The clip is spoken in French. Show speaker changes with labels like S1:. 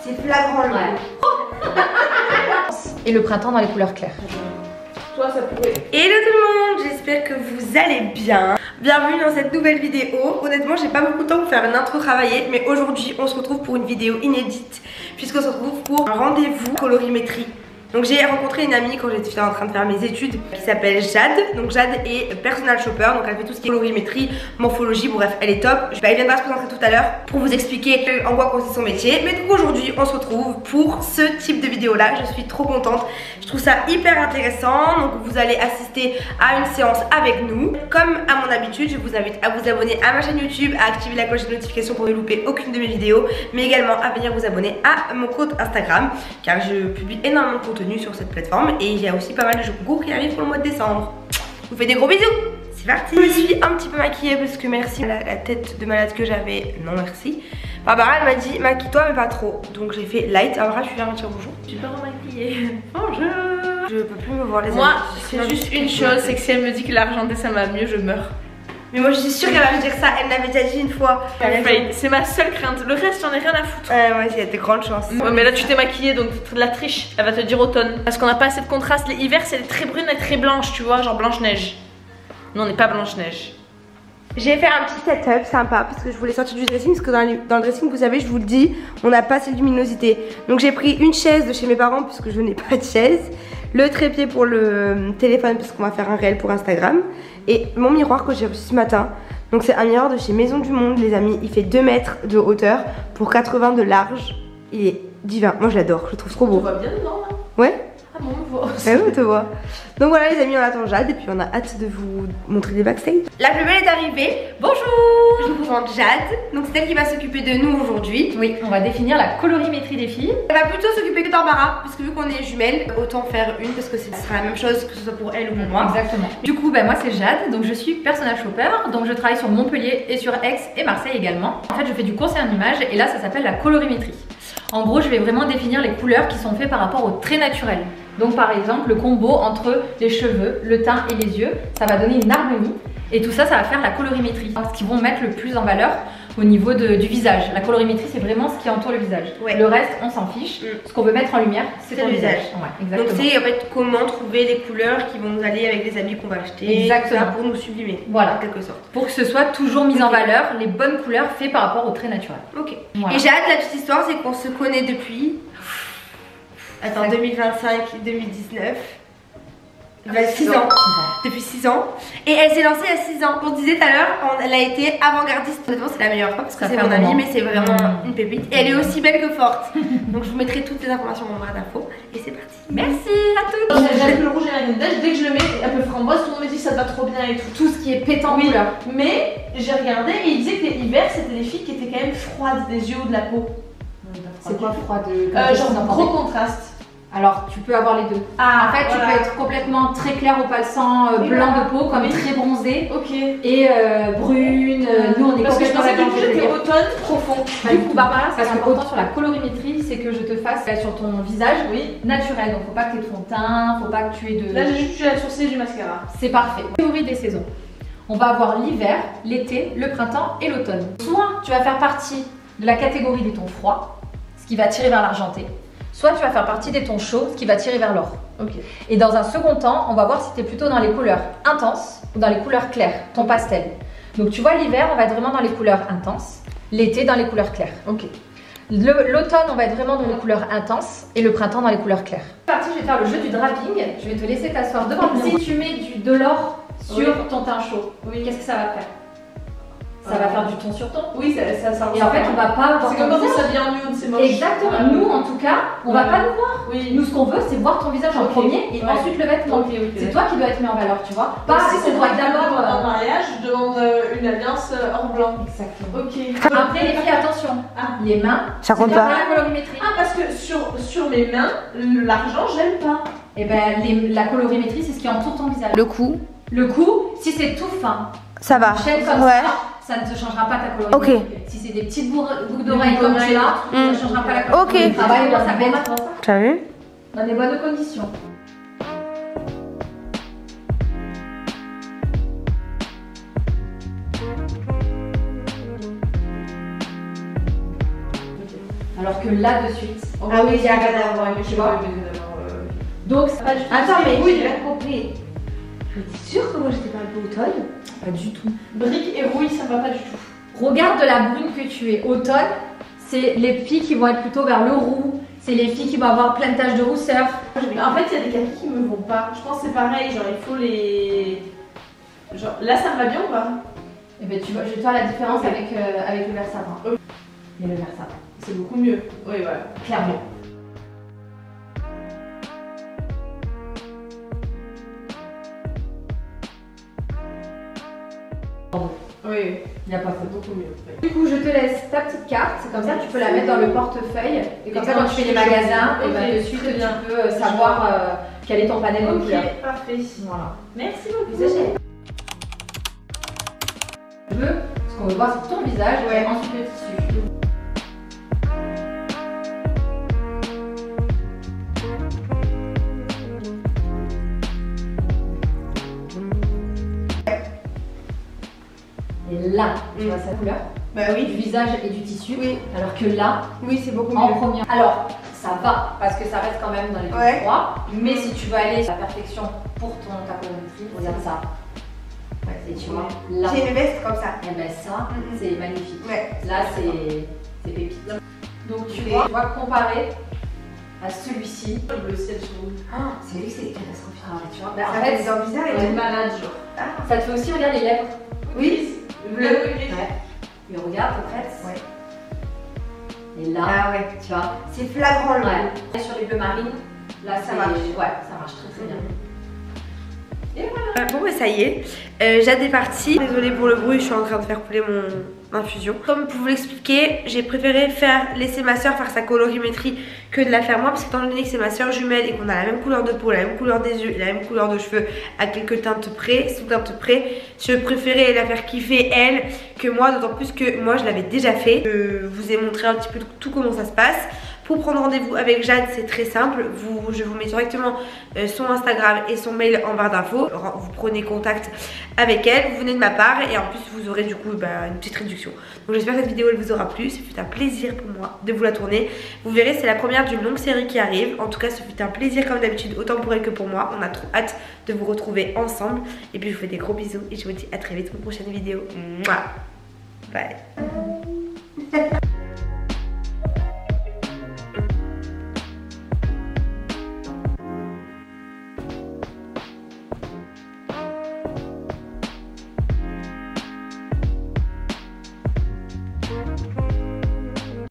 S1: C'est flagrant le
S2: Et le printemps dans les couleurs claires.
S3: Toi, ça pourrait.
S1: Hello tout le monde, j'espère que vous allez bien. Bienvenue dans cette nouvelle vidéo. Honnêtement, j'ai pas beaucoup de temps pour faire une intro travaillée, mais aujourd'hui on se retrouve pour une vidéo inédite puisqu'on se retrouve pour un rendez-vous colorimétrie. Donc j'ai rencontré une amie quand j'étais en train de faire mes études qui s'appelle Jade. Donc Jade est personal shopper, donc elle fait tout ce qui est colorimétrie, morphologie, bref elle est top. Elle viendra se présenter tout à l'heure pour vous expliquer en quoi consiste son métier. Mais donc aujourd'hui on se retrouve pour ce type de vidéo là. Je suis trop contente, je trouve ça hyper intéressant. Donc vous allez assister à une séance avec nous. Comme à mon habitude, je vous invite à vous abonner à ma chaîne YouTube, à activer la cloche de notification pour ne louper aucune de mes vidéos, mais également à venir vous abonner à mon compte Instagram car je publie énormément de contenu sur cette plateforme et il y a aussi pas mal de jeux concours qui arrivent pour le mois de décembre. Je vous fais des gros bisous. C'est parti. Je suis un petit peu maquillée parce que merci la tête de malade que j'avais, non merci. Barbara elle m'a dit maquille-toi mais pas trop, donc j'ai fait light. Barbara je viens me dire bonjour.
S3: Je suis pas remaquillée. Bonjour.
S1: Je peux plus me voir les amis.
S3: Moi, c'est juste une chose, c'est que si elle me dit que l'argenté ça va mieux, je meurs.
S1: Mais moi je suis sûre qu'elle va me dire ça, elle l'avait déjà dit une fois.
S3: C'est ma seule crainte, le reste j'en ai rien à foutre.
S1: Ouais, il y a de grandes chances.
S3: Ouais, mais là tu t'es maquillée donc de la triche, elle va te dire automne. Parce qu'on n'a pas assez de contraste, les hivers c'est très brune et très blanche, tu vois, genre Blanche-Neige. Nous on n'est pas Blanche-Neige.
S1: J'ai fait un petit setup sympa parce que je voulais sortir du dressing, parce que dans le dressing vous savez je vous le dis, on n'a pas assez de luminosité. Donc j'ai pris une chaise de chez mes parents puisque je n'ai pas de chaise, le trépied pour le téléphone parce qu'on va faire un réel pour Instagram, et mon miroir que j'ai reçu ce matin. Donc c'est un miroir de chez Maison du Monde les amis, il fait 2 mètres de hauteur pour 80 de large, il est divin, moi je l'adore, je le trouve trop beau.
S3: On voit bien dedans là.
S1: Ouais.
S3: Ah bon, on voit.
S1: Ouais, on te voit. Donc voilà les amis, on attend Jade et puis on a hâte de vous montrer des backstage. La plus belle est arrivée. Bonjour. Je vous présente Jade. Donc c'est elle qui va s'occuper de nous aujourd'hui.
S2: Oui, on va définir la colorimétrie des filles.
S1: Elle va plutôt s'occuper que de Barbara, puisque vu qu'on est jumelles, autant faire une parce que ce sera la même chose que ce soit pour elle ou pour moi.
S2: Exactement. Du coup, moi c'est Jade, donc je suis personal shopper, donc je travaille sur Montpellier et sur Aix et Marseille également. En fait, je fais du conseil en image et là ça s'appelle la colorimétrie. En gros, je vais vraiment définir les couleurs qui sont faites par rapport au trait naturel. Donc par exemple, le combo entre les cheveux, le teint et les yeux, ça va donner une harmonie. Et tout ça, ça va faire la colorimétrie. Ce qui vont mettre le plus en valeur au niveau du visage. La colorimétrie, c'est vraiment ce qui entoure le visage. Ouais. Le reste, on s'en fiche. Ce qu'on veut mettre en lumière, c'est ton visage. Ouais, exactement.
S1: Donc c'est en fait comment trouver les couleurs qui vont nous aller avec les habits qu'on va acheter.
S2: Exactement.
S1: Pour nous sublimer.
S2: Voilà.
S1: En quelque sorte.
S2: Pour que ce soit toujours mis en valeur, les bonnes couleurs faites par rapport au trait naturel.
S1: Ok.
S2: Voilà.
S1: Et Jade, la petite histoire, c'est qu'on se connaît depuis... Attends, 2025-2019. 6 ans. Depuis 6 ans. Et elle s'est lancée il y a 6 ans. On disait tout à l'heure, elle a été avant-gardiste. Honnêtement, c'est la meilleure fois parce que c'est mon amie, mais c'est vraiment une pépite. Et elle est aussi belle que forte. Donc je vous mettrai toutes les informations en barre d'infos. Et c'est parti.
S2: Merci à toutes.
S3: J'aime le rouge et la neige. Dès que je le mets un peu framboise, tout le monde me dit ça va trop bien et tout.
S2: Tout ce qui est pétant couleur.
S3: Mais j'ai regardé et il disait que l'hiver c'était des filles qui étaient quand même froides des yeux ou de la peau.
S2: C'est quoi froid de
S3: genre gros contraste.
S2: Alors tu peux avoir les deux.
S3: Ah,
S2: en fait
S3: voilà.
S2: Tu peux être complètement très clair au palsant, blanc de peau, comme très bronzé.
S3: Ok.
S2: Et brune. Nous on est
S3: parce que je
S2: complètement
S3: pensais
S2: là-dedans.
S3: que j'étais automne profond.
S2: Du coup Barbara, ce qui est important sur la colorimétrie, c'est que je te fasse sur ton visage naturel. Donc faut pas que tu aies de fond de teint, faut pas que tu aies de...
S3: Là j'ai juste la sourcille du mascara.
S2: C'est parfait. Théorie des saisons. On va avoir l'hiver, l'été, le printemps et l'automne. Soit tu vas faire partie de la catégorie des tons froids, ce qui va tirer vers l'argenté. Soit tu vas faire partie des tons chauds, ce qui va tirer vers l'or.
S3: Okay.
S2: Et dans un second temps, on va voir si tu es plutôt dans les couleurs intenses ou dans les couleurs claires, ton pastel. Donc tu vois, l'hiver, on va être vraiment dans les couleurs intenses, l'été dans les couleurs claires.
S3: Ok.
S2: L'automne, on va être vraiment dans les couleurs intenses et le printemps dans les couleurs claires. C'est parti, je vais faire le jeu du draping. Je vais te laisser t'asseoir devant le miroir. Si tu mets de l'or sur ton teint chaud, qu'est-ce que ça va faire? Ça va faire du ton sur ton.
S3: Oui, ça
S2: Et en fait, on va pas voir.
S3: C'est comme quand on s'habille en nude, c'est moche.
S2: Exactement. Nous, en tout cas, on va pas nous voir.
S3: Oui.
S2: Nous, ce qu'on veut, c'est voir ton visage en premier et ensuite le vêtement. C'est toi qui dois être mis en valeur, tu vois.
S3: Pas si c'est toi d'abord en mariage, je demande une alliance en blanc.
S2: Exactement.
S3: Ok.
S2: Après, les filles, attention. Les mains,
S1: ça compte pas.
S2: La colorimétrie.
S3: Ah, parce que sur mes mains, l'argent, j'aime pas.
S2: Et ben, la colorimétrie, c'est ce qui entoure ton visage.
S1: Le cou.
S2: Le cou, si c'est tout fin,
S1: ça va.
S2: Chaîne comme ça ne te changera pas ta colorimétrie.
S1: Ok.
S2: Si c'est des petites boucles d'oreilles comme tu as, ça ne changera pas la colorimétrie.
S1: Ok.
S2: Travail, ça va être
S1: t'as vu?
S2: dans des bonnes conditions. Alors que là de suite.
S1: Ah oui, j'ai rien à voir.
S2: Tu vois. Donc c'est pas du tout.
S1: Attends, mais oui, j'ai bien compris. Mais t'es sûre que moi j'étais pas un peu automne?
S2: Pas du tout.
S3: Brique et rouille, ça va pas du tout.
S2: Regarde de la brune que tu es. Automne, c'est les filles qui vont être plutôt vers le roux. C'est les filles qui vont avoir plein de taches de rousseur.
S3: Mais en fait, il y a des kakis qui me vont pas. Je pense que c'est pareil, genre il faut les. Genre là, ça me va bien ou pas?
S2: Et ben tu vois, je vois la différence avec le vert sapin. Et le vert sapin.
S3: C'est beaucoup mieux. Oui, voilà.
S2: Clairement.
S3: Oui,
S2: il n'y a pas
S3: c'est
S2: photo.
S3: beaucoup mieux.
S2: Du coup, je te laisse ta petite carte, c'est comme ça tu peux la mettre dans le portefeuille. Et comme
S3: Et
S2: ça, quand tu fais les magasins, et ben, de suite tu peux savoir quel est ton panel de couleurs.
S3: Ok, parfait.
S2: Voilà.
S3: Merci beaucoup.
S2: Ce qu'on veut voir, c'est ton visage,
S1: Ouais.
S2: ensuite le tissu. Et là, tu vois sa couleur
S1: Bah
S2: du
S1: oui.
S2: visage et du tissu.
S1: Oui.
S2: Alors que là,
S1: Oui, c'est beaucoup
S2: en
S1: mieux.
S2: première. Alors, ça va parce que ça reste quand même dans les
S1: Ouais.
S2: 3. Mais si tu veux aller à la perfection pour ta colorimétrie, regarde ça. Et tu vois, là,
S1: J'ai une veste comme ça.
S2: et ben ça,
S1: Mhm.
S2: c'est magnifique.
S1: Ouais.
S2: Là, c'est pépite. Donc tu vois, comparer à celui-ci.
S3: Le ciel chaud.
S1: Ah, c'est lui, c'est catastrophique.
S2: Tu vois, ben,
S1: Ça
S2: en fait,
S1: fait dans bizarre et
S2: ouais.
S1: tout.
S3: Malade, genre.
S1: Ah.
S2: ça te fait aussi regarder les lèvres.
S1: Oui.
S3: Bleu.
S2: Ouais. Mais regarde, t'es prête.
S1: Ouais.
S2: Et là,
S1: Ah ouais.
S2: tu vois.
S1: C'est flagrant le
S2: Ouais. Et sur les bleus marines, là,
S1: Ça
S2: c'est-
S1: marche.
S2: Ouais, ça marche très très bien.
S1: Bon bah ça y est, Jade est partie. Désolée pour le bruit, je suis en train de faire couler mon infusion. Comme pour vous l'expliquer, j'ai préféré laisser ma soeur faire sa colorimétrie que de la faire moi, parce qu'étant donné que c'est ma soeur jumelle et qu'on a la même couleur de peau, la même couleur des yeux et la même couleur de cheveux à quelques teintes près, sous-teintes près, je préférais la faire kiffer elle que moi, d'autant plus que moi je l'avais déjà fait. Je vous ai montré un petit peu tout comment ça se passe. Pour prendre rendez-vous avec Jade, c'est très simple. Je vous mets directement son Instagram et son mail en barre d'infos. Vous prenez contact avec elle, vous venez de ma part et en plus vous aurez du coup une petite réduction. Donc j'espère que cette vidéo elle vous aura plu. Ce fut un plaisir pour moi de vous la tourner. Vous verrez, c'est la première d'une longue série qui arrive. En tout cas, ce fut un plaisir comme d'habitude, autant pour elle que pour moi. On a trop hâte de vous retrouver ensemble. Et puis je vous fais des gros bisous et je vous dis à très vite pour une prochaine vidéo. Mouah. Bye.